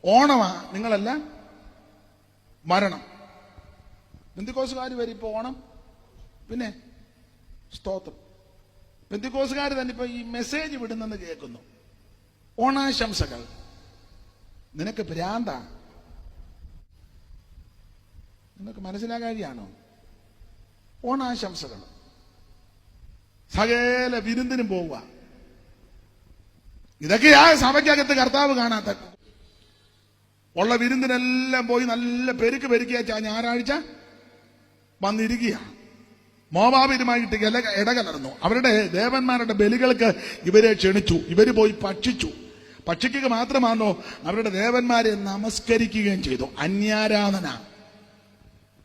ഓണമാ നിങ്ങളല്ല മരണം. പെന്തിക്കോസുകാർ വരും ഇപ്പൊ ഓണം, പിന്നെ സ്തോത്രം. പെന്തിക്കോസുകാർ തന്നെ ഇപ്പൊ ഈ മെസ്സേജ് വിടുന്നെന്ന് കേൾക്കുന്നു, ഓണാശംസകൾ. നിനക്ക് ഭ്രാന്ത? നിനക്ക് മനസ്സിലാകാഴിയാണോ? ഓണാശംസകൾ, സകല വിരുന്നിനും പോവുക. ഇതൊക്കെയാ സഭയ്ക്കകത്ത് കർത്താവ് കാണാത്ത. ഉള്ള വിരുന്നിനെല്ലാം പോയി നല്ല പെരുക്കിയ ഞായറാഴ്ച വന്നിരിക്കുക. മോവാബിരുമായിട്ട് ഇടകലർന്നു. അവരുടെ ദേവന്മാരുടെ ബലികൾക്ക് ഇവരെ ക്ഷണിച്ചു. ഇവര് പോയി ഭക്ഷിച്ചു. ഭക്ഷിക്കുക മാത്രമാണോ, അവരുടെ ദേവന്മാരെ നമസ്കരിക്കുകയും ചെയ്തു. അന്യാരാധന.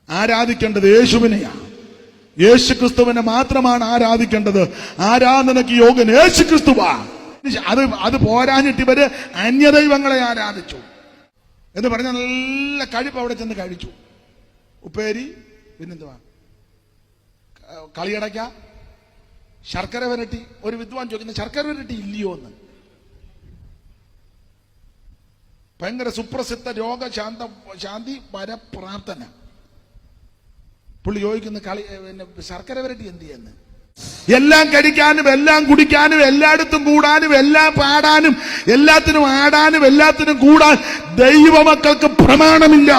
ആരാധിക്കേണ്ടത് യേശുവിനെയാണ്. യേശുക്രിസ്തുവിനെ മാത്രമാണ് ആരാധിക്കേണ്ടത്. ആരാധനയ്ക്ക് യോഗ്യൻ യേശുക്രിസ്തുവാ. അത് പോരാഞ്ഞിട്ട് ഇവര് അന്യദൈവങ്ങളെ ആരാധിച്ചു എന്ന് പറഞ്ഞ നല്ല കഴിപ്പ് അവിടെ ചെന്ന് കഴിച്ചു. ഉപ്പേരി, പിന്നെന്തുവാ, കളിയടയ്ക്ക, ശർക്കര വരട്ടി. ഒരു വിദ്വാൻ ചോദിക്കുന്ന ശർക്കര വരട്ടി ഇല്ലയോ എന്ന്. ഭയങ്കര സുപ്രസിദ്ധ രോഗശാന്തി വരപ്രാർത്ഥന. പുള്ളി ചോദിക്കുന്ന ശർക്കര വരട്ടി എന്ത് ചെയ്യുന്നു? എല്ലാം കഴിക്കാനും എല്ലാം കുടിക്കാനും എല്ലായിടത്തും കൂടാനും എല്ലാം പാടാനും എല്ലാത്തിനും ആടാനും എല്ലാത്തിനും കൂടാൻ ദൈവമക്കൾക്ക് പ്രമാണമില്ല.